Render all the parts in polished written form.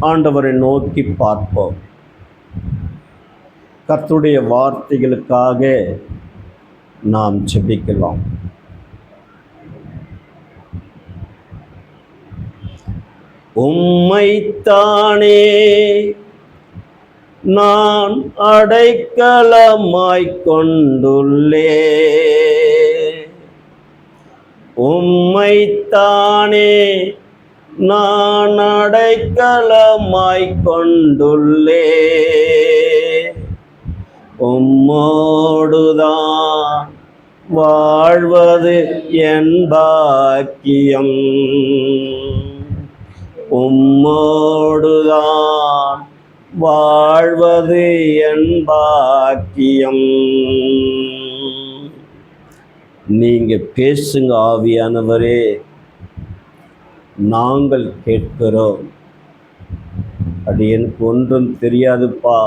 ஆண்டவரை நோக்கி பார்ப்போம். கர்த்தருடைய வார்த்தைகளுக்காக நாம் ஜெபிக்கலாம். உம்மைத்தானே நான் அடைக்கலமாய்க் கொண்டுள்ளே, உம்மைத்தானே நான் அடைக்கலமாய்க் கொண்டுள்ளே, உம்மோடுதான் வாழ்வது என் பாக்கியம், உம்மோடுதான் வாழ்வது என் பாக்கியம். நீங்க பேசுங்க ஆவியானவரே, நாங்கள் கேட்கிறோம். அது எனக்கு ஒன்றும் தெரியாதுப்பா,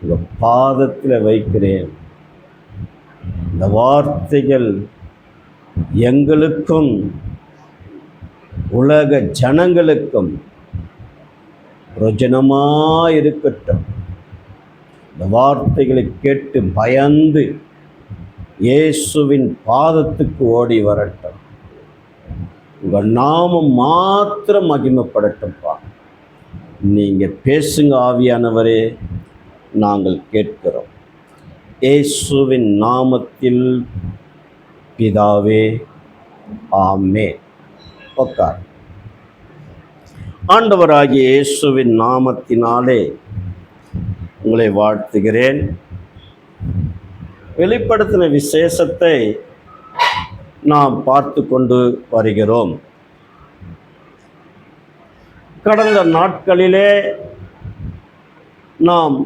உங்க பாதத்தில் வைக்கிறேன். இந்த வார்த்தைகள் எங்களுக்கும் உலக ஜனங்களுக்கும் பிரயோஜனமாக இருக்கட்டும். இந்த வார்த்தைகளை கேட்டு பயந்து இயேசுவின் பாதத்துக்கு ஓடி வரட்டும். உங்கள் நாமம் மாத்திரம் மகிமைப்படட்டும்ப்பா. நீங்கள் பேசுங்க ஆவியானவரே, நாங்கள் கேட்கிறோம். இயேசுவின் நாமத்தில் பிதாவே, ஆமென். உட்கார். ஆண்டவராகிய இயேசுவின் நாமத்தினாலே உங்களை வாழ்த்துகிறேன். வெளிப்படுத்தின விசேஷத்தை நாம் பார்த்து கொண்டு வருகிறோம். கடந்த நாட்களிலே நாம்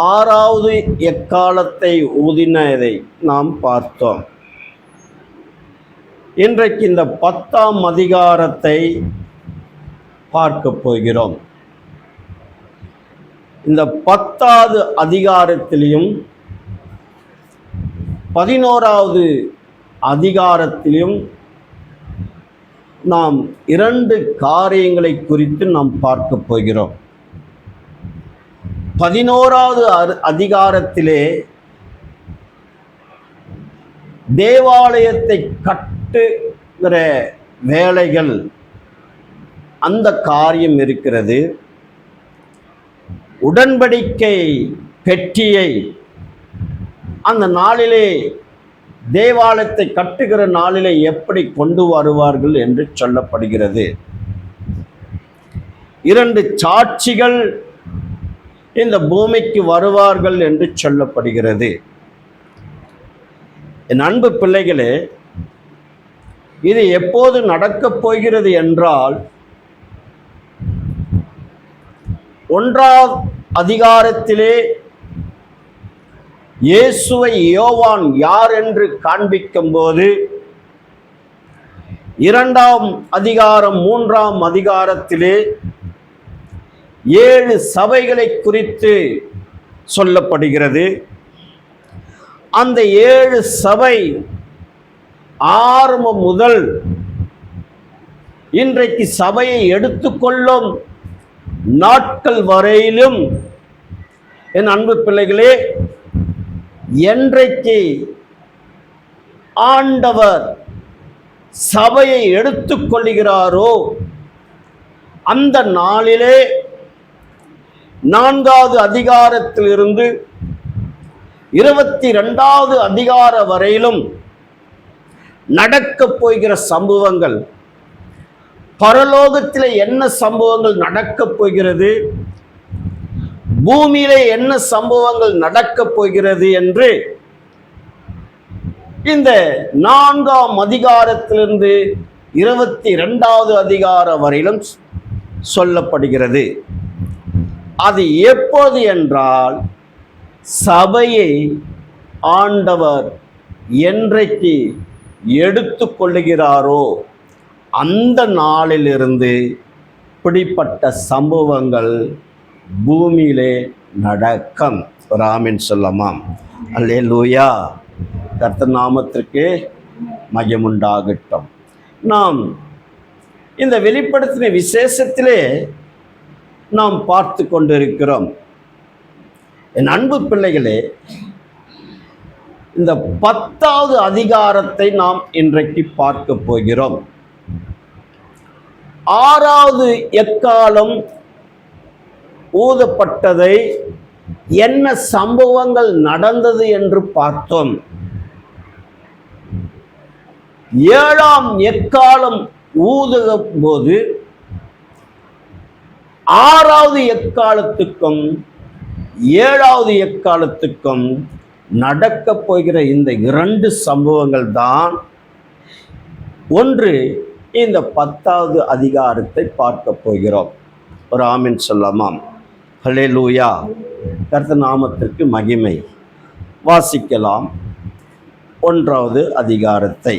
6வது எக்காலத்தை ஊதினதை நாம் பார்த்தோம். இன்றைக்கு இந்த 10ஆம் அதிகாரத்தை பார்க்க போகிறோம். இந்த 10வது அதிகாரத்திலையும் 11வது அதிகாரத்திலும் நாம் 2 காரியங்களை குறித்து நாம் பார்க்க போகிறோம். 11வது அதிகாரத்திலே தேவாலயத்தை கட்டுகிற வேலைகள், அந்த காரியம் இருக்கிறது. உடன்படிக்கை பெட்டியை அந்த நாளிலே, தேவாலயத்தை கட்டுகிற நாளிலே எப்படி கொண்டு வருவார்கள் என்று சொல்லப்படுகிறது. 2 சாட்சிகள் இந்த பூமிக்கு வருவார்கள் என்று சொல்லப்படுகிறது. என் அன்பு பிள்ளைகளே, இது எப்போது நடக்கப் போகிறது என்றால், 1ஆம் அதிகாரத்திலே இயேசுவை யோவான் யார் என்று காண்பிக்கும் போது, 2ஆம் அதிகாரம் 3ஆம் அதிகாரத்திலே 7 சபைகளை குறித்து சொல்லப்படுகிறது. அந்த 7 சபை ஆரம்பம் முதல் இன்றைக்கு சபையை எடுத்துக்கொள்ளும் நாட்கள் வரையிலும், என் அன்பு பிள்ளைகளே, என்றைக்கு ஆண்டவர் சபையை எடுத்துக்கொள்கிறாரோ அந்த நாளிலே 4வது அதிகாரத்திலிருந்து 22வது அதிகாரம் வரையிலும் நடக்கப் போகிற சம்பவங்கள், பரலோகத்திலே என்ன சம்பவங்கள் நடக்கப் போகிறது, பூமியிலே என்ன சம்பவங்கள் நடக்கப் போகிறது என்று இந்த 4ஆம் அதிகாரத்திலிருந்து 22வது அதிகாரம் வரையிலும் சொல்லப்படுகிறது. அது எப்போது என்றால், சபையை ஆண்டவர் என்றைக்கு எடுத்து கொள்ளுகிறாரோ அந்த நாளிலிருந்து இப்படிப்பட்ட சம்பவங்கள் பூமியிலே நடக்கும். ஆமென் சொல்லமாம். அல்லேலூயா. கர்த்தர் நாமத்திற்கு மகிமை உண்டாகட்டும். நாம் இந்த வெளிப்படுத்தின விசேஷத்திலே நாம் பார்த்து கொண்டிருக்கிறோம். என் அன்பு பிள்ளைகளே, இந்த 10வது அதிகாரத்தை நாம் இன்றைக்கு பார்க்க போகிறோம். 6வது எக்காலம் ஊதப்பட்டதை என்ன சம்பவங்கள் நடந்தது என்று பார்த்தோம். 7ஆம் எக்காலம் ஊதும் போது 6வது எக்காலத்துக்கும் 7வது எக்காலத்துக்கும் நடக்க போகிற இந்த 2 சம்பவங்கள் தான் ஒன்று இந்த 10வது அதிகாரத்தை பார்க்க போகிறோம். ஒரு ஆமீன் சொல்லலாம். ஹல்லேலூயா. கர்த்தர் நாமத்திற்கு மகிமை. வாசிக்கலாம் 1வது அதிகாரத்தை,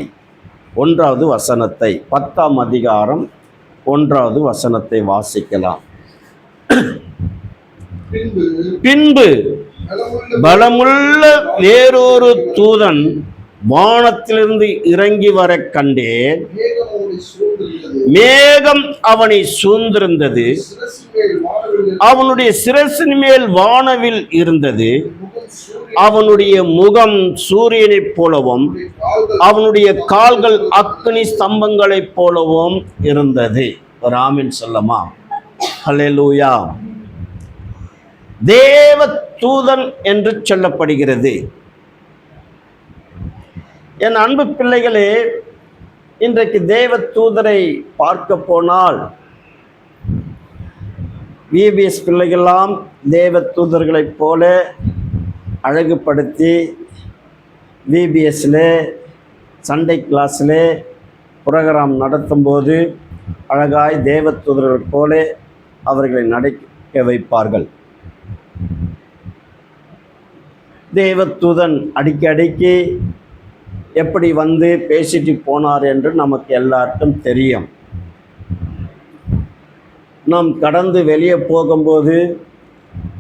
1வது வசனத்தை, 10ஆம் அதிகாரம் 1வது வசனத்தை வாசிக்கலாம். பின்பு பலமுள்ள வேறொரு தூதன் வானத்திலிருந்து இறங்கி வர கண்டேன். மேகம் அவனை சூழ்ந்திருந்தது. அவனுடைய சிரசின் மேல் வானவில் இருந்தது. அவனுடைய முகம் சூரியனைப் போலவும் அவனுடைய கால்கள் அக்கினி ஸ்தம்பங்களைப் போலவும் இருந்தது. ஒரு ஆமீன் சொல்லமா? ஹல்லேலூயா. தேவ தூதன் என்று சொல்லப்படுகிறது. என் அன்பு பிள்ளைகளே, இன்றைக்கு தேவ தூதரை பார்க்க போனால் VBS பிள்ளைகள்லாம் தேவ தூதர்களைப் போல அழகுபடுத்தி VBSல சண்டே கிளாஸில் புரோகிராம் நடத்தும்போது அழகாய் தேவ தூதர்கள் போல அவர்களை நடக்க வைப்பார்கள். தேவதூதன் அடிக்கடிக்கு எப்படி வந்து பேசிட்டு போனார் என்று நமக்கு எல்லாருக்கும் தெரியும். நாம் கடந்து வெளியே போகும்போது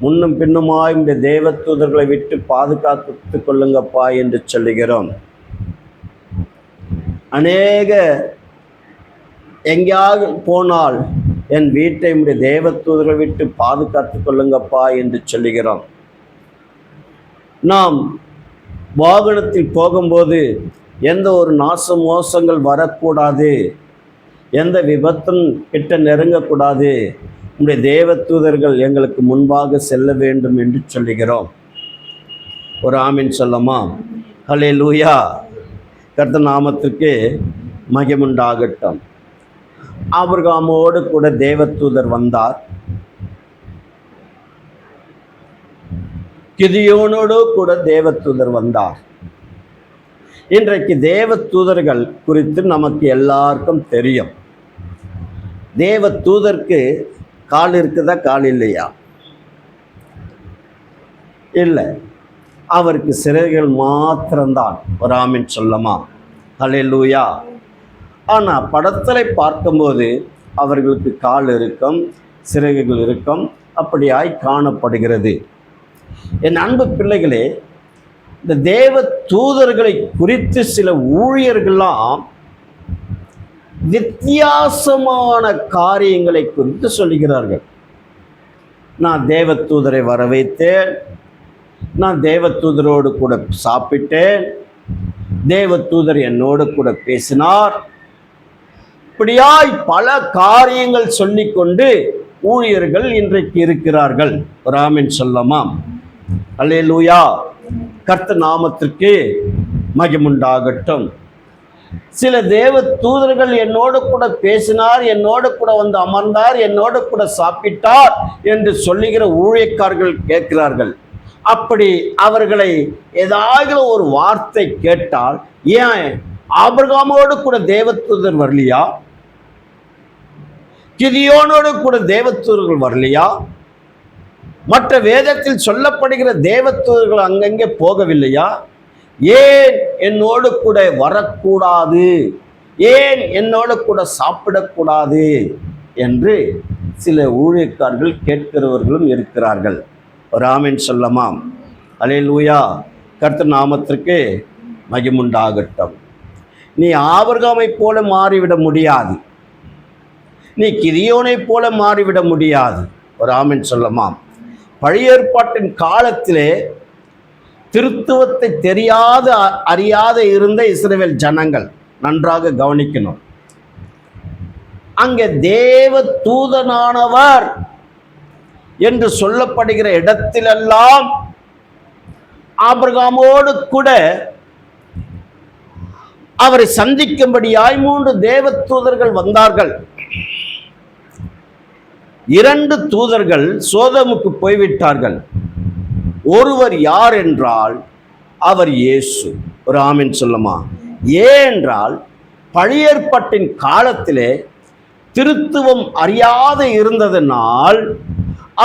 முன்னும் பின்னுமாய் இந்த தேவதூதர்களை விட்டு பாதுகாத்து கொள்ளுங்கப்பா என்று சொல்லுகிறோம். அநேக எங்கேயாவது போனால் என் வீட்டை உடைய தேவதூதர்களை விட்டு பாதுகாத்து கொள்ளுங்கப்பா என்று சொல்லுகிறோம். நாம் வாகனத்தில் போகும்போது எந்த ஒரு நாச மோசங்கள் வரக்கூடாது, எந்த விபத்தும் கிட்ட நெருங்கக்கூடாது, உடைய தேவதூதர்கள் எங்களுக்கு முன்பாக செல்ல வேண்டும் என்று சொல்லுகிறோம். ஒரு ஆமீன் சொல்லமா? ஹல்லேலூயா. கர்த்தர் நாமத்திற்கு மகிமுண்டாகட்டும். ஆபிரகாமோடு கூட தேவதூதர் வந்தார். கிதியோனோடு கூட தேவதூதர் வந்தார். இன்றைக்கு தேவதூதர்கள் குறித்து நமக்கு எல்லாருக்கும் தெரியும். தேவதூதருக்கு கால் இருக்குதா, கால் இல்லையா? இல்லை, அவருக்கு சிறகுகள் மாத்திரம்தான். ஒரு ஆமீன் சொல்லமா? ஹல்லேலூயா. ஆனால் படத்தில் பார்க்கும்போது அவர்களுக்கு கால் இருக்கும், சிறகுகள் இருக்கும், அப்படியாய் காணப்படுகிறது. என் அன்பு பிள்ளைகளே, இந்த தேவ தூதர்களை குறித்து சில ஊழியர்கள்லாம் வித்தியாசமான காரியங்களை குறித்து சொல்லுகிறார்கள். நான் தேவ தூதரை வர வைத்தேன், நான் தேவ தூதரோடு கூட சாப்பிட்டேன், தேவ தூதர் என்னோடு கூட பேசினார், இப்படியாய் பல காரியங்கள் சொல்லிக்கொண்டு ஊழியர்கள் இன்றைக்கு இருக்கிறார்கள். ஒரு ஆமீன் சொல்லமா? அல்லேலூயா. கர்த்தர் நாமத்திற்கு மகிமுண்டாகட்டும். சில தேவ தூதர்கள் என்னோடு கூட பேசினார், என்னோடு கூட வந்து அமர்ந்தார், என்னோடு கூட சாப்பிட்டார் என்று சொல்லுகிற ஊழியக்காரர்கள் கேட்கிறார்கள். அப்படி அவர்களை ஏதாவது ஒரு வார்த்தை கேட்டால், ஏன் ஆபிரகாமோடு கூட தேவதூதர் வரலையா? கிதியோனோடு கூட தேவதூதர்கள் வரலையா? மற்ற வேதத்தில் சொல்லப்படுகிற தேவதூதர்கள் அங்கங்கே போகவில்லையா? ஏன் என்னோடு கூட வரக்கூடாது, ஏன் என்னோடு கூட சாப்பிடக்கூடாது என்று சில ஊழியக்காரர்கள் கேட்கிறவர்களும் இருக்கிறார்கள். ஒரு ஆமீன் சொல்லமாம்? அல்லேலூயா. கர்த்தர் நாமத்திற்கு மகிமுண்டாகட்டும். நீ ஆபிரகாமை போல மாறிவிட முடியாது, நீ கிதியோனை போல மாறிவிட முடியாது. ஒரு ஆமென் சொல்லமா? பழைய ஏற்பாட்டின் காலத்திலே திருத்துவத்தை தெரியாத அறியாத இருந்த இஸ்ரவேல் ஜனங்கள் நன்றாக கவனிக்கணும். அங்கே தேவ தூதனானவர் என்று சொல்லப்படுகிற இடத்திலெல்லாம் ஆபிரகாமோடு கூட அவரை சந்திக்கும்படியாய் 3 தேவ தூதர்கள் வந்தார்கள். 2 தூதர்கள் சோதோமுக்கு போய்விட்டார்கள். ஒருவர் யார் என்றால் அவர் இயேசு. ஒரு ஆமென் சொல்லுமா? ஏனென்றால் பழைய ஏற்பாட்டின் காலத்திலே திருத்துவம் அறியாத இருந்ததனால்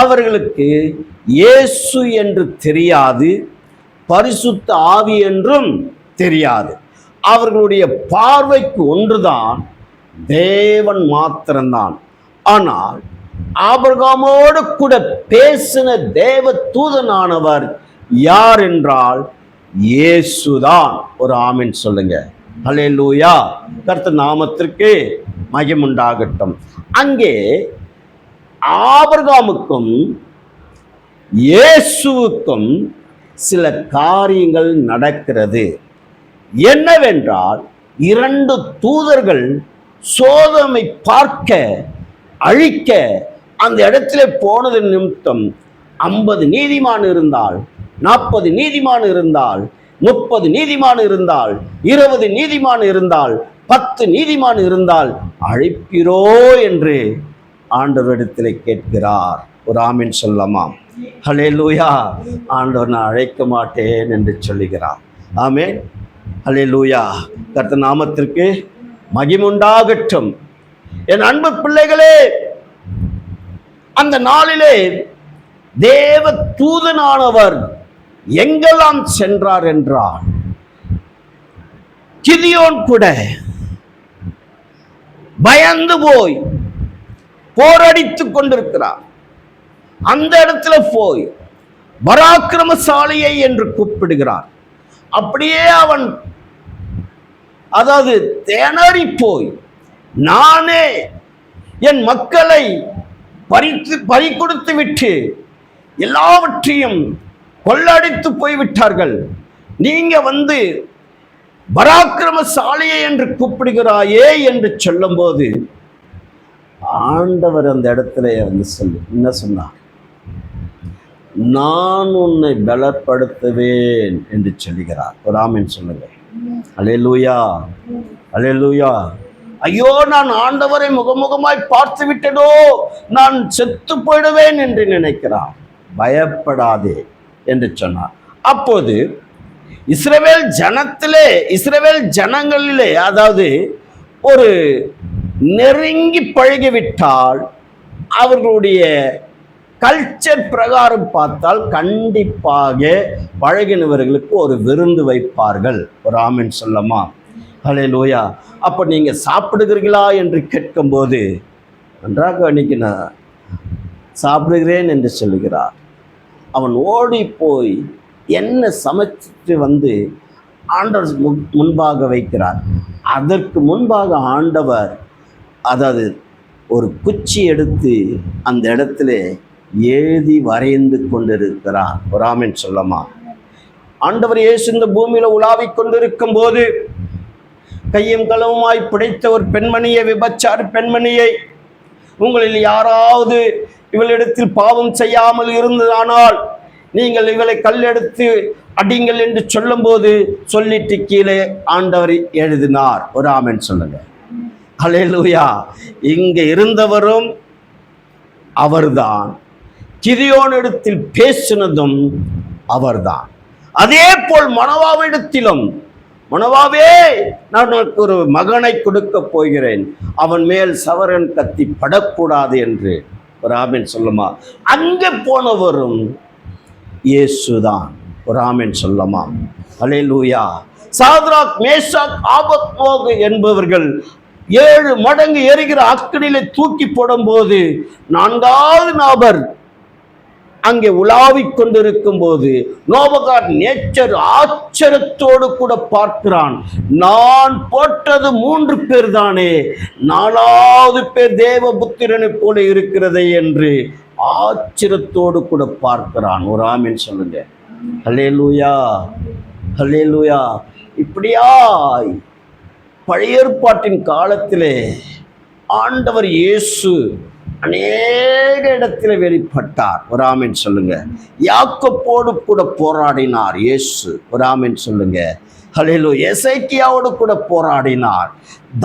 அவர்களுக்கு இயேசு என்று தெரியாது, பரிசுத்த ஆவி என்றும் தெரியாது. அவர்களுடைய பார்வைக்கு ஒன்றுதான், தேவன் மாத்திரம்தான். ஆனால் ஆபிரகாமோடு கூட பேசின தேவ தூதனானவர் யார் என்றால் இயேசுதான். ஒரு ஆமென் சொல்லுங்க. அல்லேலூயா. கர்த்தர் நாமத்திற்கு மகிமை உண்டாகட்டும். அங்கே ஆபிரகாமுக்கும் இயேசுவுக்கும் சில காரியங்கள் நடக்கிறது. என்னவென்றால் 2 தூதர்கள் சோதோமை பார்க்க அழிக்க அந்த இடத்துல போனது நிமித்தம் 50 நீதிமான் இருந்தால், 40 நீதிமான் இருந்தால், 30 நீதிமான் இருந்தால், 20 நீதிமான் இருந்தால், 10 நீதிமான் இருந்தால் அழைப்பிரோ என்று ஆண்டவரிடத்தில் கேட்கிறார். ஒரு ஆமென் சொல்லமா? ஹல்லேலூயா. ஆண்டவர் நான் அழைக்க மாட்டேன் என்று சொல்லுகிறார். ஆமென். ஹல்லேலூயா. கர்த்தர் நாமத்திற்கு மகிமை உண்டாகட்டும். என் அன்பு பிள்ளைகளே, அந்த நாளிலே தேவ தூதனானவர் எங்கெல்லாம் சென்றார் என்றால், கிதியோன் கூட பயந்து போய் போரடித்துக் கொண்டிருக்கிறார். அந்த இடத்துல போய் பராக்கிரமசாலியை என்று கூப்பிடுகிறார். அப்படியே அவன் திணறி போய், நானே என் மக்களை பறிகொடுத்து விட்டு எல்லாவற்றையும் கொள்ளடித்து போய்விட்டார்கள், நீங்க வந்து பராக்கிரமசாலியை என்று கூப்பிடுகிறாயே என்று சொல்லும் போது ஆண்டவர் அந்த இடத்துல வந்து என்ன சொன்னார்? நான் உன்னை பலப்படுத்துவேன் என்று சொல்லுகிறார். ஒரு ஆமென் சொல்லுங்க. அல்லேலூயா. அல்லேலூயா. ஐயோ, நான் ஆண்டவரை முகமுகமாய் பார்த்து விட்டதோ, நான் செத்து போயிடுவேன் என்று நினைக்கிறார். பயப்படாதே என்று சொன்னார். அப்போது இஸ்ரவேல் ஜனங்களிலே ஒரு நெருங்கி பழகிவிட்டால் அவர்களுடைய கல்ச்சர் பிரகாரம் பார்த்தால் கண்டிப்பாக பழகினவர்களுக்கு ஒரு விருந்து வைப்பார்கள். ஒரு ஆமென் சொல்லமா? ஹல்லேலூயா. அப்போ நீங்கள் சாப்பிடுகிறீர்களா என்று கேட்கும்போது நன்றாக அன்னைக்கு நான் சாப்பிடுகிறேன் என்று சொல்லுகிறார். அவன் ஓடி போய் என்ன சமைச்சிட்டு வந்து ஆண்டவர் முன்பாக வைக்கிறார். அதற்கு முன்பாக ஆண்டவர் ஒரு குச்சி எடுத்து அந்த இடத்துல எழுதி வரைந்து கொண்டிருக்கிறார். ஒரு ஆமென் சொல்லமா? ஆண்டவர் இயேசு இந்த பூமியில உலாவிக் கொண்டிருக்கும் போது கையும் களவுமாய் பிடித்த ஒரு பெண்மணியை, விபச்சார பெண்மணியை, உங்களில் யாராவது இவளிடத்தில் பாவம் செய்யாமல் இருந்ததானால் நீங்கள் இவளை கல்லெடுத்து அடிங்கள் என்று சொல்லும் போது சொல்லிட்டு கீழே ஆண்டவர் எழுதினார். ஒரு ஆமென் சொல்லுங்க. ஹல்லேலூயா. இங்கே இருந்தவரும் அவர்தான், கிதியோனிடத்தில் பேசினதும் அவர்தான். அதே போல் மனோவாவிடத்திலும், மனோவாவே, நான் உனக்கு ஒரு மகனை கொடுக்க போகிறேன், அவன் மேல் சவரன் கத்தி படக்கூடாது என்று ஒரு ஆமென் சொல்லுமா? அங்கே போனவரும் இயேசுதான். ஒரு ஆமென் சொல்லுமா? ஹல்லேலூயா. சாத்ராக், மேஷாக், ஆபத்நேகோ என்பவர்கள் 7 மடங்கு எரிகிற அக்கினியிலே தூக்கி போடும் போது 4வது நபர் அங்கே உலாவிக் கொண்டிருக்கும் போது நோபகாத் நேச்சர் ஆச்சரியத்தோடு கூட பார்க்கிறான். நான் போட்டது 3 பேர் தானே, 4வது பேர் தேவபுத்திரனை போல இருக்கிறதே என்று ஆச்சரியத்தோடு கூட பார்க்கிறான். ஒரு ஆமென் சொல்லுங்க. அல்லேலூயா, அல்லேலூயா. இப்படியாய் பழைய ஏற்பாட்டின் காலத்திலே ஆண்டவர் இயேசு அநேக இடத்துல வெளிப்பட்டார். ஒரு ஆமென் சொல்லுங்க. யாக்கோபோடு கூட போராடினார் இயேசு. ஒரு ஆமென் சொல்லுங்க. ஹல்லேலூயா. எசேக்கியாவோடு கூட போராடினார்,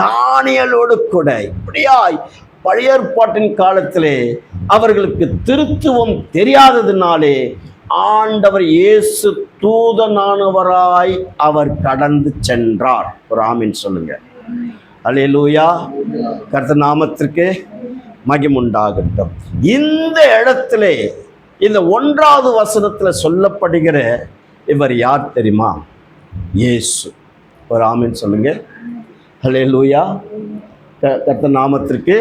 தானியேலோடு கூட. இப்படியாய் பழைய ஏற்பாட்டின் காலத்திலே அவர்களுக்கு திருத்துவம் தெரியாததினாலே ஆண்டவர் இயேசு தூதனானவராய் அவர் கடந்து சென்றார். ஒரு ஆமென் சொல்லுங்க. அல்லேலூயா. கர்த்தர் நாமத்திற்கு மகிமை உண்டாகட்டும். இந்த இடத்துல இந்த 1வது வசனத்துல சொல்லப்படுகிற இவர் யார் தெரியுமா? இயேசு. ஒரு ஆமென் சொல்லுங்க. அல்லேலூயா. கர்த்தர் நாமத்திற்கு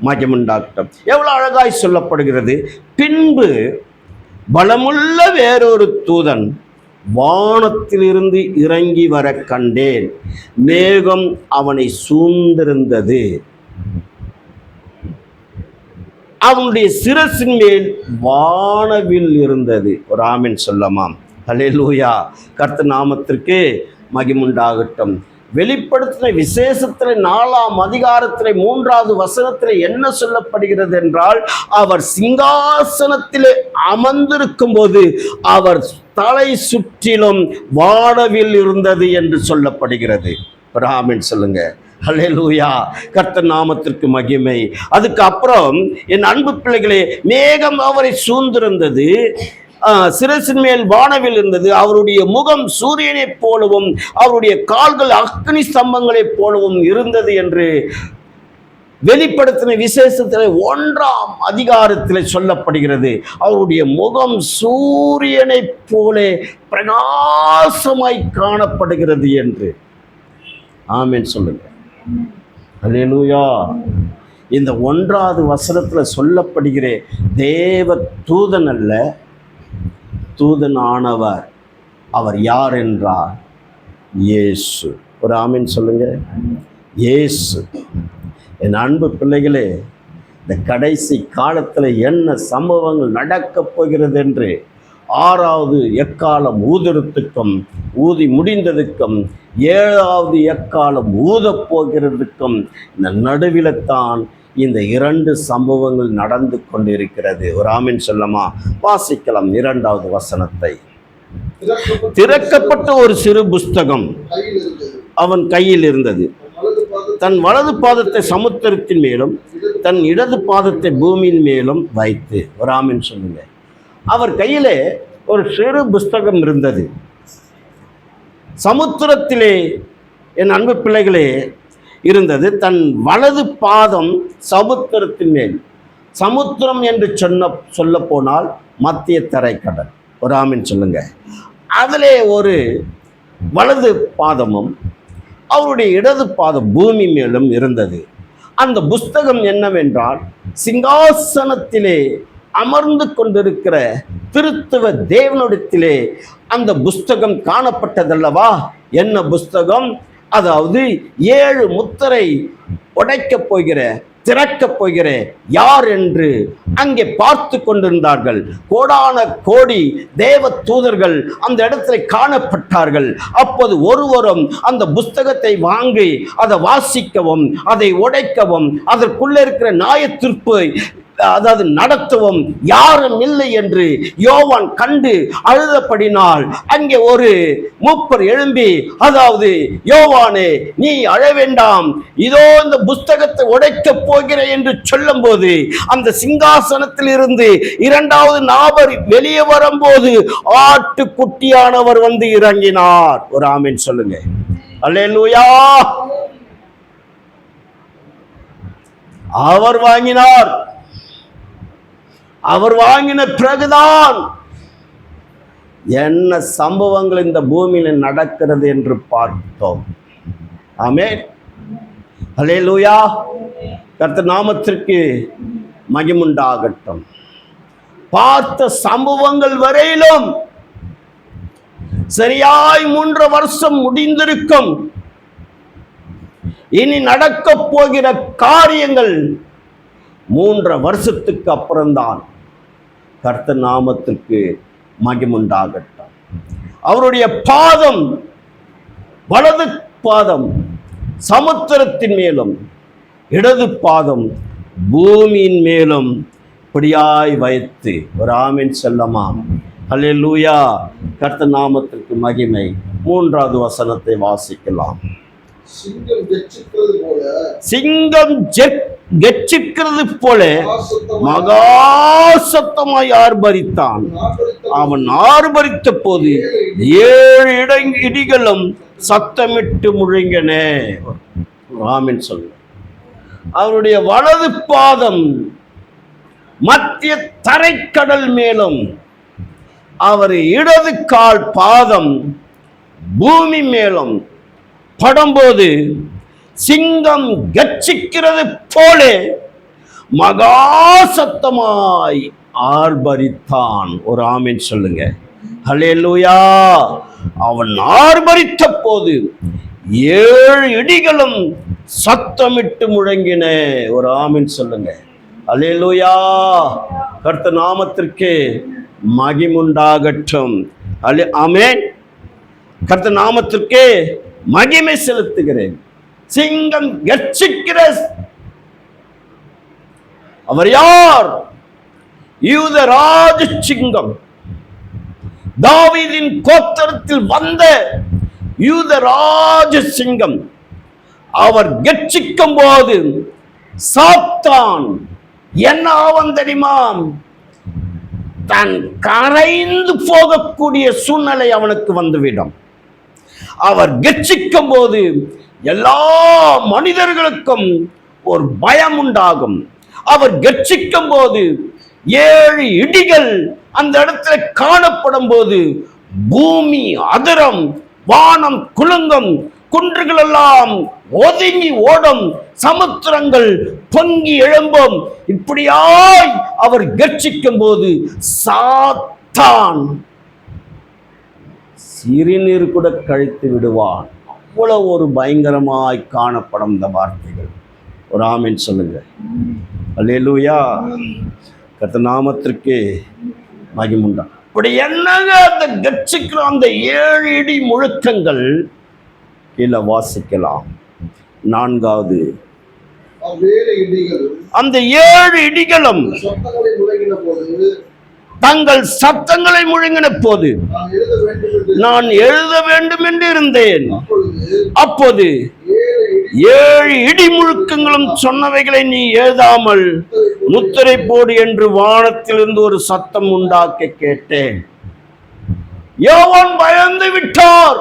மகிமை உண்டாகட்டும். எவ்வளவு அழகாய் சொல்லப்படுகிறது. பின்பு பலமுள்ள வேறொரு தூதன் வானத்திலிருந்து இறங்கி வர கண்டேன். மேகம் அவனை சூழ்ந்திருந்தது. அவனுடைய சிரசின் மேல் வானவில் இருந்தது. ஒரு ஆமென் சொல்லமாம். அல்லேலூயா. கர்த்தர் நாமத்திற்கு மகிமை உண்டாகட்டும். வெளிப்படுத்தின விசேஷத்தில் 4ஆம் அதிகாரத்தில் 3வது வசனத்தில் என்ன சொல்லப்படுகிறது என்றால், அவர் சிங்காசனத்திலே அமர்ந்திருக்கும் போது அவர் தலை சுற்றிலும் வானவில் இருந்தது என்று சொல்லப்படுகிறது. ஒரு ஆமென் சொல்லுங்க. அல்லேலூயா. கர்த்தர் நாமத்திற்கு மகிமை. அதுக்கு அப்புறம் என் அன்பு பிள்ளைகளே, மேகம் அவரை சூழ்ந்திருந்தது, சிரசின் மேல் வானவில் இருந்தது. அவருடைய முகம் சூரியனைப் போலவும் அவருடைய கால்கள் அக்னி ஸ்தம்பங்களைப் போலவும் இருந்தது என்று வெளிப்படுத்தின விசேஷத்தில் 1ஆம் அதிகாரத்தில் சொல்லப்படுகிறது. அவருடைய முகம் சூரியனைப் போல பிரகாசமாய் காணப்படுகிறது என்று. ஆமென் சொல்லுங்க. அல்லேலூயா. இந்த 1வது வசனத்தில் சொல்லப்படுகிற தேவ தூதன் அல்ல, தூதனானவர். அவர் யார் என்றார்? இயேசு. ஒரு ஆமென் சொல்லுங்க. இயேசு. என் அன்பு பிள்ளைகளே, இந்த கடைசி காலத்தில் என்ன சம்பவங்கள் நடக்கப் போகிறது என்று 6வது எக்காலம் ஊதுறதுக்கும் ஊதி முடிந்ததுக்கும் 7வது எக்காலம் ஊதப் போகிறதுக்கும் இந்த நடுவில் தான் இந்த 2 சம்பவங்கள் நடந்து கொண்டிருக்கிறது. ஒரு ஆமென் சொல்லமா? வாசிக்கலாம் 2வது வசனத்தை. திறக்கப்பட்ட ஒரு சிறு புஸ்தகம் அவன் கையில் இருந்தது. தன் வலது பாதத்தை சமுத்திரத்தின் மேலும் தன் இடது பாதத்தை பூமியின் மேலும் வைத்து. ஒரு ஆமென் சொல்லுங்க. அவர் கையிலே ஒரு சிறு புஸ்தகம் இருந்தது. சமுத்திரத்திலே என் அன்பு பிள்ளைகளே இருந்தது. வலது பாதம் சமுத்திரத்தின் மேல். சமுத்திரம் என்று சொல்ல போனால் மத்திய தரைக்கடல். ஒரு ஆமென் சொல்லுங்க. அதிலே ஒரு வலது பாதமும் அவருடைய இடது பாதம் பூமி மேலும் இருந்தது. அந்த புஸ்தகம் என்னவென்றால், சிங்காசனத்திலே அமர்ந்து கொண்டிருக்கிற திருத்துவ தேவனிடத்திலே அந்த புஸ்தகம் காணப்பட்டதல்லவா? என்ன புஸ்தகம்? அதாவது 7 முத்திரை உடைக்கப் போகிற, திறக்கப் போகிற யார் என்று அங்கே பார்த்து கொண்டிருந்தார்கள். கோடான கோடி தேவ தூதர்கள் அந்த இடத்துல காணப்பட்டார்கள். அப்போது ஒருவரும் அந்த புஸ்தகத்தை வாங்கி அதை வாசிக்கவும், அதை உடைக்கவும், அதற்குள்ளே இருக்கிற நியாயத்தீர்ப்பை அதாவது நடத்தவும் யாரும் இல்லை என்று யோவான் கண்டு அழுதபடினால் அங்கே ஒரு மூப்பர் எழும்பி, அதாவது யோவானே, நீ அழ வேண்டாம், இதோ இந்த புஸ்தகத்தை உடைக்கப் போகிறேன் என்று சொல்லும் போது அந்த சிங்காசனத்தில் இருந்து 2வது நபர் வெளியே வரும்போது ஆட்டுக்குட்டியானவர் வந்து இறங்கினார். ஒரு ஆமென் சொல்லுங்க. அல்லேலூயா. அவர் வாங்கினார். அவர் வாங்கின பிறகுதான் என்ன சம்பவங்கள் இந்த பூமியில் நடக்கிறது என்று பார்த்தோம். ஆமென். அல்லேலூயா. கர்த்தர் நாமத்திற்கு மகிமை உண்டாகட்டும். பார்த்த சம்பவங்கள் வரையிலும் சரியாய் 3 வருஷம் முடிந்திருக்கும். இனி நடக்க போகிற காரியங்கள் 3 வருஷத்துக்கு அப்புறம்தான். கர்த்தர் நாமத்திற்கு மகிமுண்டாகட்டும். அவருடைய பாதம், வலது பாதம் சமுத்திரத்தின் மேலும், இடது பாதம் பூமியின் மேலும் இப்படியாய் வைத்து ஒரு ஆமென் சொல்லமாம். அல்லேலூயா. கர்த்தர் நாமத்திற்கு மகிமை. 3வது வசனத்தை வாசிக்கலாம். சிங்கம் கெச்சிக்கிறது போல மகா சத்தமாய் ஆர்ப்பரித்தான். அவன் ஆர்ப்பரித்த போது 7 இடிகளும் சத்தமிட்டு முழங்கின. ஆமென் சொல்ல. அவருடைய வலது பாதம் மத்திய தரைக்கடல் மேலும், அவர் இடது கால் பாதம் பூமி மேலும் படும்போது சிங்கம் கர்ச்சிக்கிறது போல மகா சத்தமாய் ஆர்ப்பரித்தான். ஒரு ஆமென் சொல்லுங்க. அல்லேலூயா. அவன் ஆர்ப்பரித்த போது 7 இடிகளும் சத்தமிட்டு முழங்கின. ஒரு ஆமென் சொல்லுங்க. அல்லேலூயா. கர்த்தர் நாமத்திற்கு மகிமுண்டாகட்டும். ஆமென். கர்த்தர் நாமத்திற்கு மகிமை செலுத்துகிறேன். சிங்கம் கர்ச்சிக்கிற அவர் யார்? யூதராஜ சிங்கம், தாவீதின் கோத்திரத்தில் வந்த யூதராஜ சிங்கம். அவர் கர்ச்சிக்கும் போது சாத்தான் என்ன ஆவன் தெரியுமா? தான் கரைந்து போகக்கூடிய சூழ்நிலை அவனுக்கு வந்துவிடும். அவர் கர்ச்சிக்கும் போது எல்லா மனிதர்களுக்கும் ஒரு பயம் உண்டாகும். அவர் கர்ச்சிக்கும் போது 7 இடிகள் அந்த இடத்துல காணப்படும் போது பூமி அதிரும், வானம் குலுங்கும், குன்றுகள் எல்லாம் ஒதுங்கி ஓடும், சமுத்திரங்கள் பொங்கி எழும்பும். இப்படியாய் அவர் கர்ச்சிக்கும் போது சாத்தான் சிறுநீர் கூட கழித்து விடுவான். அவ்வளவு ஒரு பயங்கரமாய் காணப்படும் இந்த வார்த்தைகள். ஒரு ஆமென் சொல்லுங்க. அல்லேலூயா. கர்த்தர் நாமத்திற்கு மகிமுண்டா. இப்படி என்னங்க அந்த கர்ச்சிக்கிற அந்த 7 இடி முழக்கங்கள் கீழே வாசிக்கலாம். 4வது அந்த 7 இடிகளும் தங்கள் சத்தங்களை முழங்கின போது நான் எழுத வேண்டும் என்று இருந்தேன். அப்போது 7 இடி முழக்கங்களும் சொன்னவைகளை நீ எழுதாமல் முத்திரை போடு என்று வானத்திலிருந்து ஒரு சத்தம் உண்டாக்க கேட்டேன். யோவான் பயந்து விட்டார்.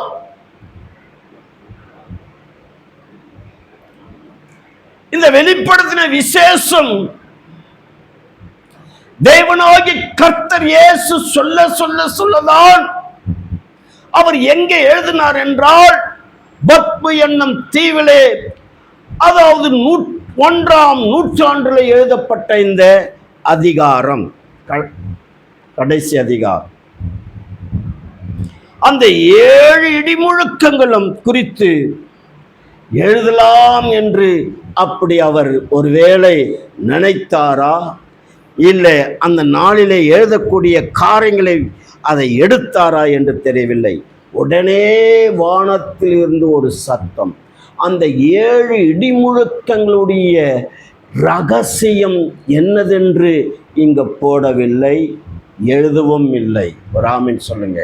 இந்த வெளிப்படுத்தின விசேஷம் தேவனாகி கர்த்தர் இயேசு சொல்லதான் அவர் எங்கே எழுதினார் என்றால் பத்மு என்னும் தீவிலே, அதாவது 1ஆம் நூற்றாண்டில் எழுதப்பட்ட இந்த அதிகாரம், கடைசி அதிகாரம். அந்த 7 இடிமுழக்கங்களும் குறித்து எழுதலாம் என்று அப்படி அவர் ஒருவேளை நினைத்தாரா, இல்லை அந்த நாளிலே எழுதக்கூடிய காரியங்களை அதை எடுத்தாரா என்று தெரியவில்லை. உடனே வானத்தில் இருந்து ஒரு சத்தம். அந்த 7 இடிமுழக்கங்களுடைய ரகசியம் என்னதென்று இங்க போடவில்லை, எழுதவும் இல்லை. ஒரு ஆமென் சொல்லுங்க.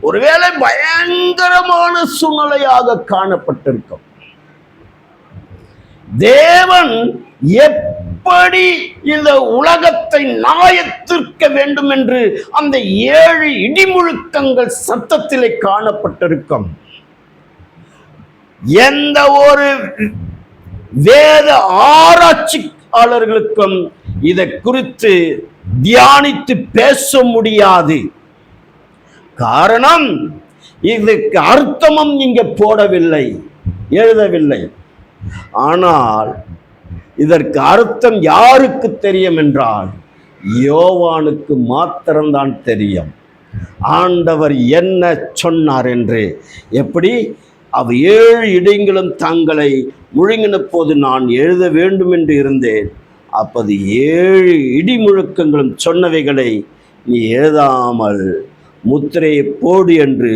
ஒருவேளை பயங்கரமான சூழ்நிலையாக காணப்பட்டிருக்கும். தேவன் எப்படி இந்த உலகத்தை நியாயத்திற்க வேண்டும் என்று அந்த 7 இடிமுழக்கங்கள் சத்தத்திலே காணப்பட்டிருக்கும். எந்த ஒரு வேத ஆராய்ச்சியாளர்களுக்கும் இதை குறித்து தியானித்து பேச முடியாது. காரணம், இதுக்கு அர்த்தமும் இங்க போடவில்லை, எழுதவில்லை. ஆனால் இதற்கு அர்த்தம் யாருக்கு தெரியும் என்றால் யோவானுக்கு மாத்திரம்தான் தெரியும் ஆண்டவர் என்ன சொன்னார் என்று. எப்படி? அவ் 7 இடிங்களும் தங்களை முழுங்கின போது நான் எழுத வேண்டும் என்று இருந்தேன். அப்போது 7 இடி முழக்கங்களும் சொன்னவைகளை நீ எழுதாமல் முத்திரையை போடு என்று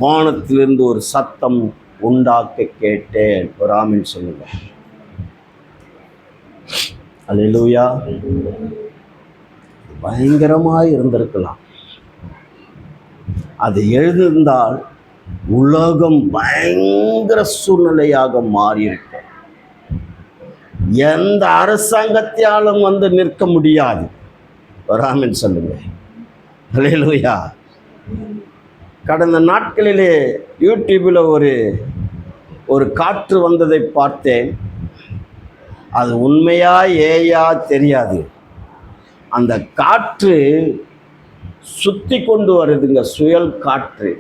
வானத்திலிருந்து ஒரு சத்தம் உண்டாக்க கேட்டேன். ஒரு ஆமீன் சொல்லுங்க. அல்லேலூயா. பயங்கரமாய் இருந்திருக்கலாம். அது எழுதியிருந்தால் உலகம் பயங்கர சூழ்நிலையாக மாறியிருக்கும். எந்த அரசாங்கத்தாலும் வந்து நிற்க முடியாது. ஒரு ஆமீன் சொல்லுங்க. அல்லேலூயா. கடந்த நாட்களிலே யூடியூபில் ஒரு காற்று வந்ததை பார்த்தேன். அது உண்மையா ஏயா தெரியாது. அந்த காற்று சுற்றி கொண்டு வருதுங்க, சுயல் காற்று.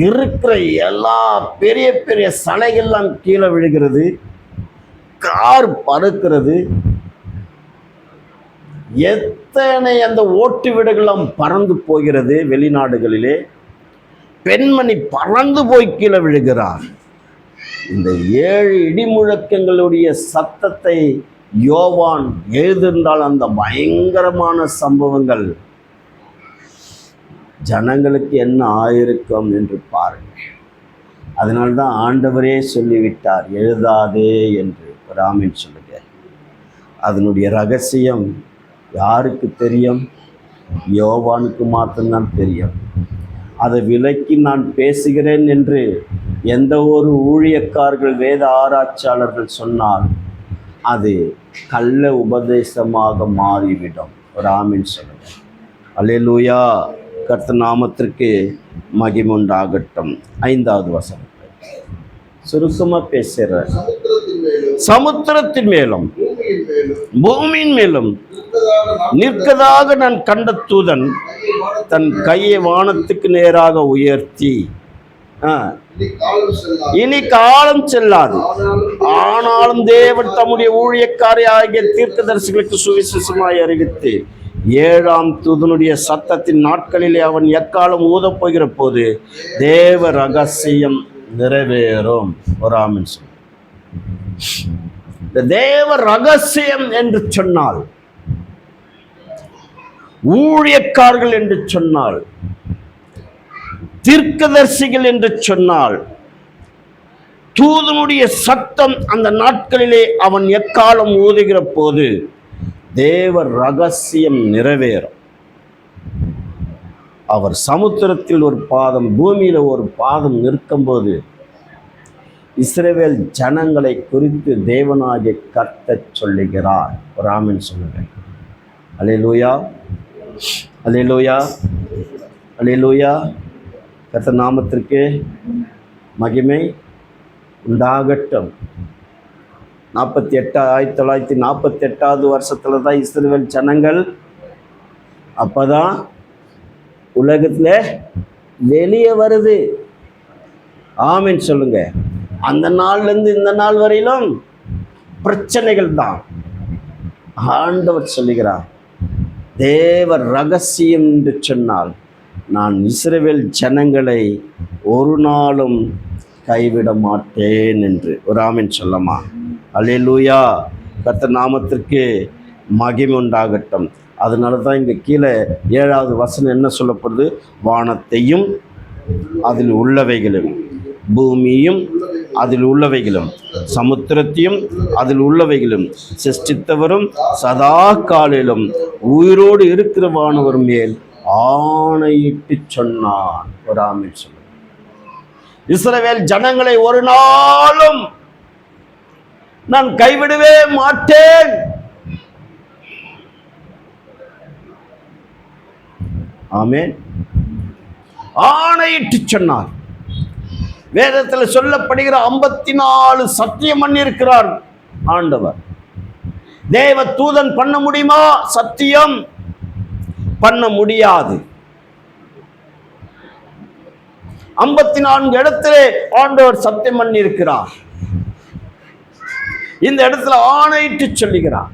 இருக்கிற எல்லா பெரிய பெரிய சலைகள்லாம் கீழே விழுகிறது, கார் பறக்கிறது, எத்தனை அந்த ஓட்டு வீடுகள்லாம் பறந்து போகிறது. வெளிநாடுகளிலே பெண்மணி பறந்து போய் கீழே விழுகிறார். இந்த 7 இடிமுழக்கங்களுடைய சத்தத்தை யோவான் எழுதியிருந்தால் அந்த பயங்கரமான சம்பவங்கள் ஜனங்களுக்கு என்ன ஆயிருக்கும் என்று பாருங்கள். அதனால்தான் ஆண்டவரே சொல்லிவிட்டார், எழுதாதே என்று. ஒரு ஆமீன் சொல்லுங்க. அதனுடைய ரகசியம் யாருக்கு தெரியும்? யோவானுக்கு மாத்திரம்தான் தெரியும். அதை விலக்கி நான் பேசுகிறேன் என்று எந்த ஒரு ஊழியக்காரர்கள், வேத ஆராய்ச்சியாளர்கள் சொன்னால் அது கள்ள உபதேசமாக மாறிவிடும். ஒரு ஆமீன் சொல்லுங்க. அல்லேலூயா. கர்த்தர் நாமத்திற்கு மகிமை உண்டாகட்டும். 5வது வசனம் சுருக்கமாக பேசுகிறேன். சமுத்திரத்தின் மேலும் பூமியின் மேலும் நிற்கதாக நான் கண்ட தூதன் தன் கையை வானத்துக்கு நேராக உயர்த்தி, இனி காலம் செல்லாது, ஆனாலும் தேவன் தம்முடைய ஊழியக்காரி ஆகிய தீர்க்கதரிசிகளுக்கு சுவிசேஷமாய் அறிவித்து 7ஆம் தூதனுடைய சத்தத்தின் நாட்களிலே அவன் எக்காலம் ஊதப் போகிற போது தேவ ரகசியம் நிறைவேறும். ஒரு ஆமீன் சொல்லுங்க. இந்த தேவ ரகசியம் என்று சொன்னால், ஊழியக்காரர்கள் என்று சொன்னால், தீர்க்கதரிசிகள் என்று சொன்னால், தூதனுடைய சத்தம் அந்த நாட்களிலே அவன் எக்காலம் ஊதுகிற போது தேவ ரகசியம் நிறைவேறும். அவர் சமுத்திரத்தில் ஒரு பாதம், பூமியில் ஒரு பாதம் நிற்கும்போது இஸ்ரவேல் ஜனங்களை குறித்து தேவனாகிய கர்த்தர் சொல்லுகிறார். ஒரு ஆமீன் சொல்லுங்க. அல்லேலூயா. அல்லேலூயா. அல்லேலூயா. கர்த்தர் நாமத்திற்கு மகிமை உண்டாகட்டும். 1948 வருஷத்துல தான் இஸ்ரவேல் ஜனங்கள் அப்பதான் உலகத்துல வெளியே வருது. ஆமீன் சொல்லுங்க. அந்த நாள்ல இருந்து இந்த நாள் வரையிலும் பிரச்சனைகள் தான். ஆண்டவர் சொல்லுகிறார், தேவ ரகசியம் என்று சொன்னால் நான் இஸ்ரவேல் ஜனங்களை ஒரு நாளும் கைவிட மாட்டேன் என்று. ஒரு ஆமீன் சொல்லமா? அல்லேலூயா. கர்த்தர் நாமத்திற்கு மகிமை உண்டாகட்டும். அதனால தான் இங்கே கீழே 7வது வசனம் என்ன சொல்லப்படுது? வானத்தையும் அதில் உள்ளவைகளும், பூமியும் அதில் உள்ளவைகளும், சமுத்திரத்தையும் அதில் உள்ளவைகளும் சிருஷ்டித்தவரும் சதா காலிலும் உயிரோடு இருக்கிறவானவர் மேல் ஆணையிட்டு சொன்னான். ஒரு ஆமீன் சொல்லுங்க. இஸ்ரவேல் ஜனங்களை ஒரு நாளும் நான் கைவிடவே மாட்டேன். ஆமென். ஆணையிட்டு சொன்னார். வேதத்தில் சொல்லப்படுகிற 54 சத்தியம் பண்ணி இருக்கிறார் ஆண்டவர். தேவ தூதன் பண்ண முடியுமா? சத்தியம் பண்ண முடியாது. 54 இடத்திலே ஆண்டவர் சத்தியம் பண்ணி இருக்கிறார். இந்த இடத்துல ஆணையிட்டு சொல்லுகிறார்.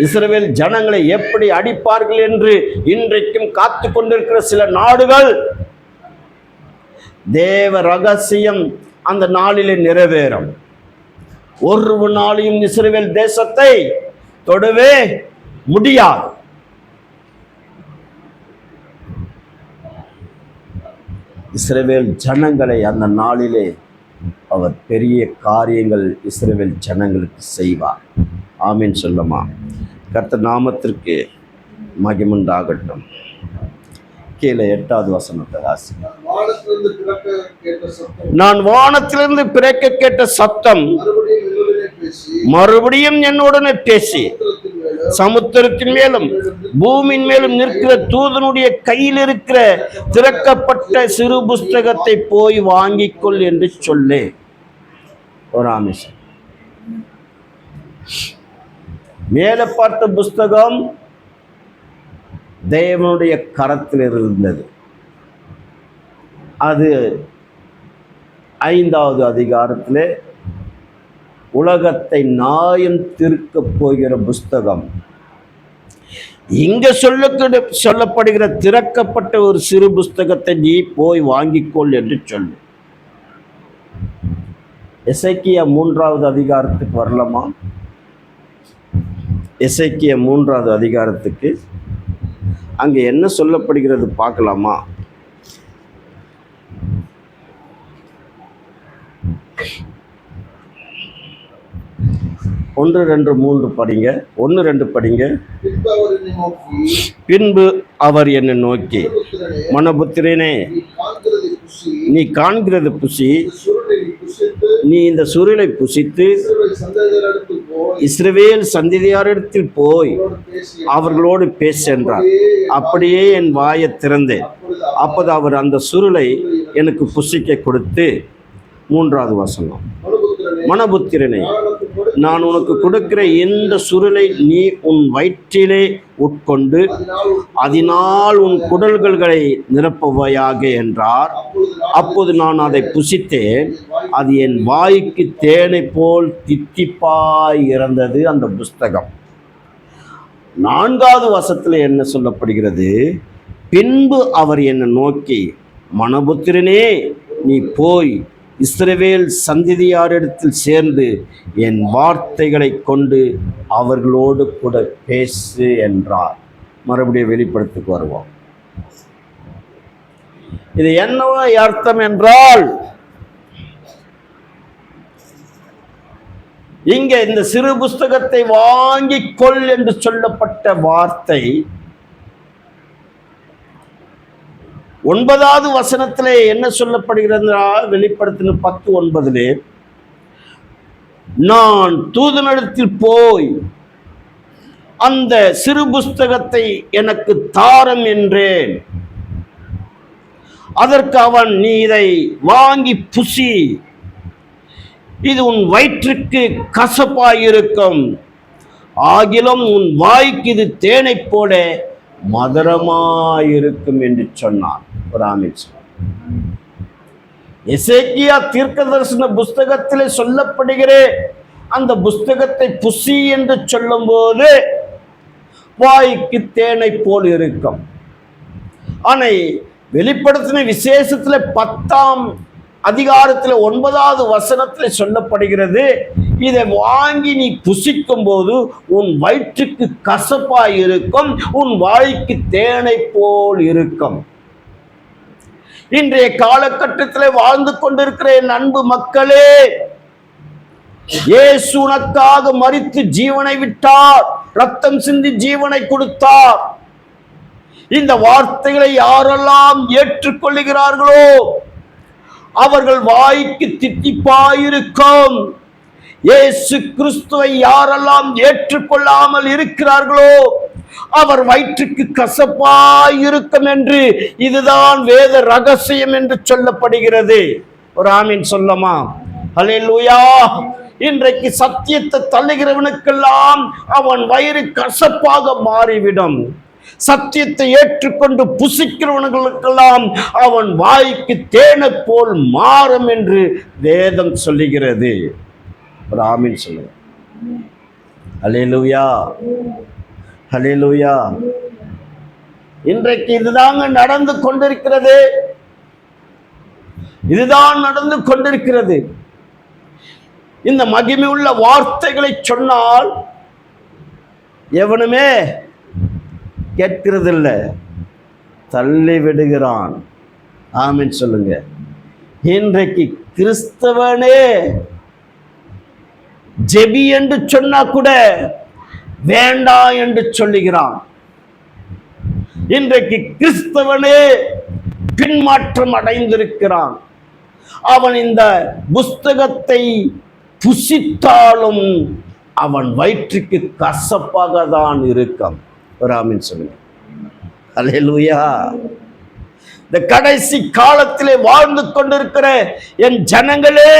இஸ்ரவேல் ஜனங்களை எப்படி அடிப்பார்கள் என்று இன்றைக்கும் காத்து கொண்டிருக்கிற சில நாடுகள், தேவ ரகசியம் அந்த நாளிலே நிறைவேறும். ஒரு நாளையும் இஸ்ரவேல் தேசத்தை தொடவே முடியாது. இஸ்ரவேல் ஜனங்களை அந்த நாளிலே அவர் பெரிய காரியங்கள் இஸ்ரவேல் ஜனங்களுக்கு செய்வார். ஆமீன் சொல்லுமா? கர்த்தர் நாமத்திற்கு மகிமுண்டாகட்டும். கீழே 8வது வசனத்தை வாசி. நான் வானத்திலிருந்து பிறக்க கேட்ட சத்தம் மறுபடியும் என்னுடனே பேசி சமுத்திரத்தின் மேலும் பூமியின் மேலும் நிற்கிற தூதனுடைய கையில் இருக்கிற திறக்கப்பட்ட சிறு புஸ்தகத்தை போய் வாங்கிக்கொள் என்று சொல்லே. ஒரு ஆமிஷம். மேலே பார்த்த புஸ்தகம் தேவனுடைய கரத்தில் இருந்தது. அது 5வது அதிகாரத்திலே உலகத்தை நியாயம் தீர்க்கப் போகிற புஸ்தகம். இங்க சொல்லப்படுகிற திறக்கப்பட்ட ஒரு சிறு புஸ்தகத்தை நீ போய் வாங்கிக்கொள் என்று சொல்லு. எசேக்கியா 3வது அதிகாரத்துக்கு வரலாமா? எசேக்கியா 3வது அதிகாரத்துக்கு அங்க என்ன சொல்லப்படுகிறது பார்க்கலாமா? 1, 2, 3 படிங்க. 1, 2 படிங்க. பின்பு அவர் என்னை நோக்கி, மனபுத்திரனே, நீ காண்கிறது புசி, நீ இந்த சுருளை புசித்து இஸ்ரவேல் சந்ததியாரிடத்தில் போய் அவர்களோடு பேசென்றார். அப்படியே என் வாயை திறந்தேன். அப்போது அவர் அந்த சுருளை எனக்கு புசிக்க கொடுத்து, 3வது வசனம், மனபுத்திரனே, நான் உனக்கு கொடுக்கிற இந்த சுருளை நீ உன் வயிற்றிலே உட்கொண்டு அதனால் உன் குடல்களை நிரப்புவையாக என்றார். அப்போது நான் அதை புசித்தேன். அது என் வாய்க்கு தேனை போல் தித்திப்பாய் இறந்தது. அந்த புஸ்தகம் 4வது வசனத்தில் என்ன சொல்லப்படுகிறது? பின்பு அவர் என்னை நோக்கி, மனபுத்திரனே, நீ போய் இஸ்ரவேல் சந்ததியாரிடத்தில் சேர்ந்து என் வார்த்தைகளை கொண்டு அவர்களோடு கூட பேசு என்றார். மறுபடியும் வெளிப்படுத்துக்கு வருவோம். இது என்னவோ அர்த்தம் என்றால், இங்க இந்த சிறு புஸ்தகத்தை வாங்கிக் கொள் என்று சொல்லப்பட்ட வார்த்தை 9வது வசனத்திலே என்ன சொல்லப்படுகிறது? வெளிப்படுத்தின 10:9, நான் தூதனிடத்தில் போய் அந்த சிறு புஸ்தகத்தை எனக்கு தாரும் என்றேன். அதற்கு அவன், நீ இதை வாங்கி புசி, இது உன் வயிற்றுக்கு கசப்பாயிருக்கும், ஆகிலும் உன் வாய்க்கு இது தேனை போல மதுரமாயிருக்கும் என்று சொன்னார். ஒரு ஆமீன். எசேக்கியா தீர்க்கதரிசன புஸ்தகத்திலே சொல்லப்படுகிற அந்த புஸ்தகத்தை புசி என்று சொல்லும் போது வாய்க்கு தேனை போல் இருக்கும். ஆனால் வெளிப்படுத்தின விசேஷத்தில் 10ஆம் அதிகாரத்தில் 9வது வசனத்தில் சொல்லப்படுகிறது, இதை வாங்கி நீ புசிக்கும் போது உன் வயிற்றுக்கு கசப்பாய் இருக்கும், உன் வாய்க்கு தேனை போல் இருக்கும். இன்றைய காலகட்டத்தில் வாழ்ந்து கொண்டிருக்கிற என் அன்பு மக்களே, இயேசு உனக்காக மரித்து ஜீவனை விட்டார், ரத்தம் சிந்தி ஜீவனை கொடுத்தார். இந்த வார்த்தைகளை யாரெல்லாம் ஏற்றுக்கொள்ளுகிறார்களோ அவர்கள் வாய்க்கு தித்திப்பாயிருக்கும். இயேசு கிறிஸ்துவை யாரெல்லாம் ஏற்றுக்கொள்ளாமல் இருக்கிறார்களோ அவர் வயிற்றுக்கு கசப்பாயிருக்கும் என்று இதுதான் வேத ரகசியம் என்று சொல்லப்படுகிறது. ஒரு ஆமீன் சொல்லமா? அல்லேலூயா. இன்றைக்கு சத்தியத்தை தள்ளுகிறவனுக்கெல்லாம் அவன் வயிறு கசப்பாக மாறிவிடும். சத்தியத்தை ஏற்றுக்கொண்டு புசிக்கிறவர்களுக்கெல்லாம் அவன் வாய்க்கு தேனை போல் மாறும் என்று வேதம் சொல்லுகிறது. ஒரு ஆமீன் சொல்லுங்க. ஹல்லேலூயா, ஹல்லேலூயா. இன்றைக்கு இதுதாங்க நடந்து கொண்டிருக்கிறது. இதுதான் நடந்து கொண்டிருக்கிறது. இந்த மகிமை உள்ள வார்த்தைகளை சொன்னால் எவனுமே கேட்கிறதில்லை, தள்ளி விடுகிறான். ஆமென் சொல்லுங்க. இன்றைக்கு கிறிஸ்தவனே ஜெபி என்று சொன்னா கூட வேண்டாம் என்று சொல்லுகிறான். இன்றைக்கு கிறிஸ்தவனே பின்மாற்றம் அடைந்திருக்கிறான். அவன் இந்த புஸ்தகத்தை புசித்தாலும் அவன் வயிற்றுக்கு கசப்பாக தான் இருக்கும். ஆமென் சொல்லுங்க. ஹல்லேலூயா. இந்த கடைசி காலத்திலே வாழ்ந்து கொண்டிருக்கிற என் ஜனங்களே,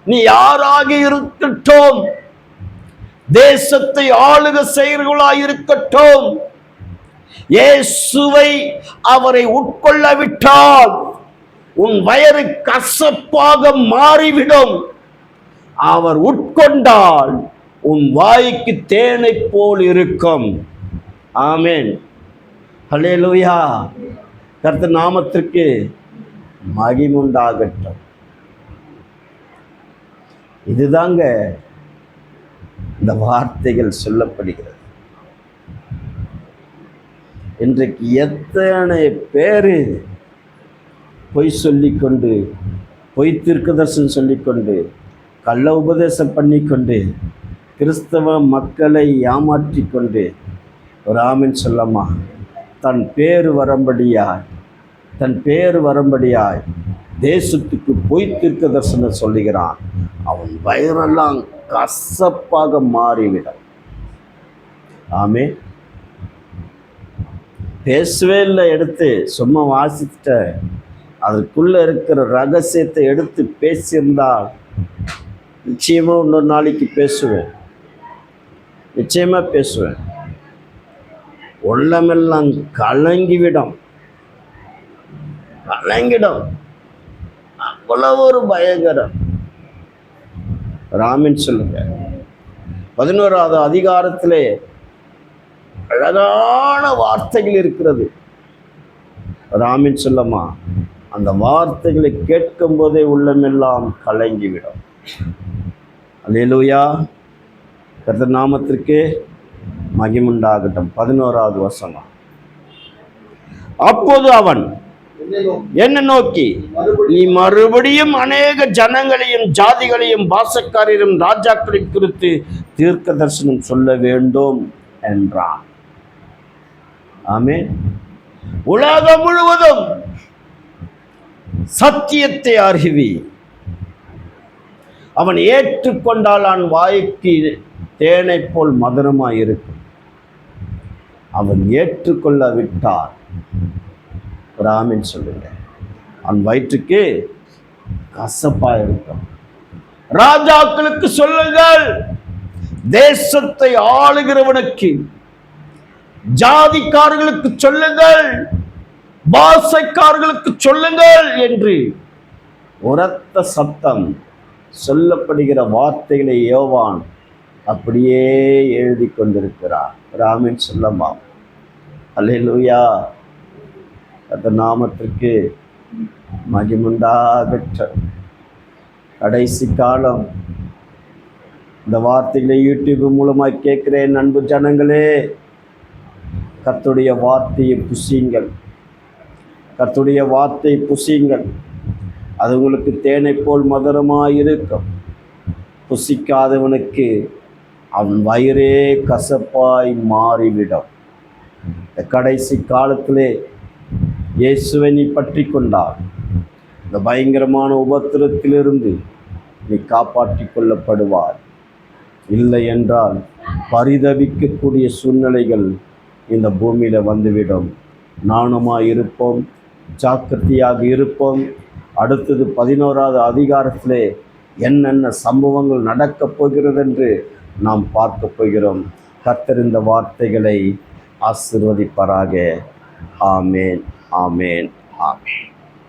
நீ யாராக இருக்கட்டும், தேசத்தை ஆளுக செய்கிறவர்களாய் இருக்கட்டும், இயேசுவை அவரை உட்கொள்ளவிட்டால் உன் வயிறு கசப்பாக மாறிவிடும். அவர் உட்கொண்டால் உன் வாய்க்கு தேனை போல் இருக்கும். ஆமென், ஹல்லேலூயா. கர்த்தர் நாமத்திற்கு மகிமை உண்டாகட்டும். இதுதாங்க இந்த வார்த்தைகள் சொல்லப்படுகிறது. இன்றைக்கு எத்தனை பேர் பொய் சொல்லிக்கொண்டு, பொய் தீர்க்கதரிசனம் சொல்லிக்கொண்டு, கள்ள உபதேசம் பண்ணிக்கொண்டு, கிறிஸ்தவ மக்களை ஏமாற்றி கொண்டு, ஒரு ஆமென் சொல்லமா, தன் பேர் வரும்படியாய் தேசத்துக்கு பொய் தீர்க்கதரிசனம் சொல்லுகிறான். அவன் வயிறெல்லாம் கசப்பாக மாறிவிடும். ஆமென். பேசவே இல்லை, எடுத்து சும்மா வாசித்த அதற்குள்ள இருக்கிற ரகசியத்தை எடுத்து பேசியிருந்தால் நிச்சயமா இன்னொரு நாளைக்கு பேசுவேன், நிச்சயமா பேசுவேன். உள்ளமெல்லாம் கலங்கிவிடும். அவ்வளவு ஒரு பயங்கரம். ஆமென் சொல்லுங்க. 11வது அதிகாரத்திலே அழகான வார்த்தைகள் இருக்கிறது. ஆமென் சொல்லமா. அந்த வார்த்தைகளை கேட்கும் போதே உள்ளமெல்லாம் கலங்கிவிடும். அல்லேலூயா. கர்த்தர் நாமத்திற்கு மகிமை உண்டாகட்டும். 11வது வசனம். அப்போது அவன் என்ன நோக்கி, நீ மறுபடியும் அநேக ஜனங்களையும் ஜாதிகளையும் பாசக்காரரையும் ராஜாக்களையும் குறித்து தீர்க்க தரிசனம் சொல்ல வேண்டும் என்றான். ஆமென். உலகம் முழுவதும் சத்தியத்தை அறிவி. அவன் ஏற்றுக்கொண்டால் அவன் வாய்க்கு தேனை போல் மதுரமாய் இருக்கும். அவன் ஏற்றுக்கொள்ளவிட்டால், ஆமென் சொல்லுங்க, அவன் வயிற்றுக்கு கசப்பா இருக்கும். ராஜாக்களுக்கு சொல்லுங்கள், தேசத்தை ஆளுகிறவனுக்கு, ஜாதிக்காரர்களுக்கு சொல்லுங்கள், பாசைக்காரர்களுக்கு சொல்லுங்கள் என்று உரத்த சத்தம் சொல்லப்படுகிற வார்த்தைகளை யோவான் அப்படியே எழுதி கொண்டிருக்கிறார். ஆமென் சொல்லமா. அல்லேலூயா. அந்த நாமத்திற்கு மகிமுண்டாகட்டும். கடைசி காலம். இந்த வார்த்தைகளை யூடியூப் மூலமாக கேட்கிறேன் அன்பு ஜனங்களே, கர்த்தருடைய வார்த்தையை புசியுங்கள், கர்த்தருடைய வார்த்தை புசியுங்கள். அது உங்களுக்கு தேனை போல் மதுரமாயிருக்கும். புசிக்காதவனுக்கு அவன் வயிறே கசப்பாய் மாறிவிடும். இந்த கடைசி காலத்திலே இயேசுவை நீ பற்றி கொண்டால் இந்த பயங்கரமான உபத்திரத்திலிருந்து நீ காப்பாற்றி கொள்ளப்படுவார். இல்லை என்றால் பரிதவிக்கக்கூடிய சூழ்நிலைகள் இந்த பூமியில் வந்துவிடும். நாணமாக இருப்போம், ஜாக்கிரதையாக இருப்போம். அடுத்தது 11வது அதிகாரத்திலே என்னென்ன சம்பவங்கள் நடக்கப் போகிறது என்று நாம் பார்க்க போகிறோம். கர்த்தர் இந்த வார்த்தைகளை ஆசீர்வதிப்பாராக. ஆமேன், ஆமேன், ஆமேன்.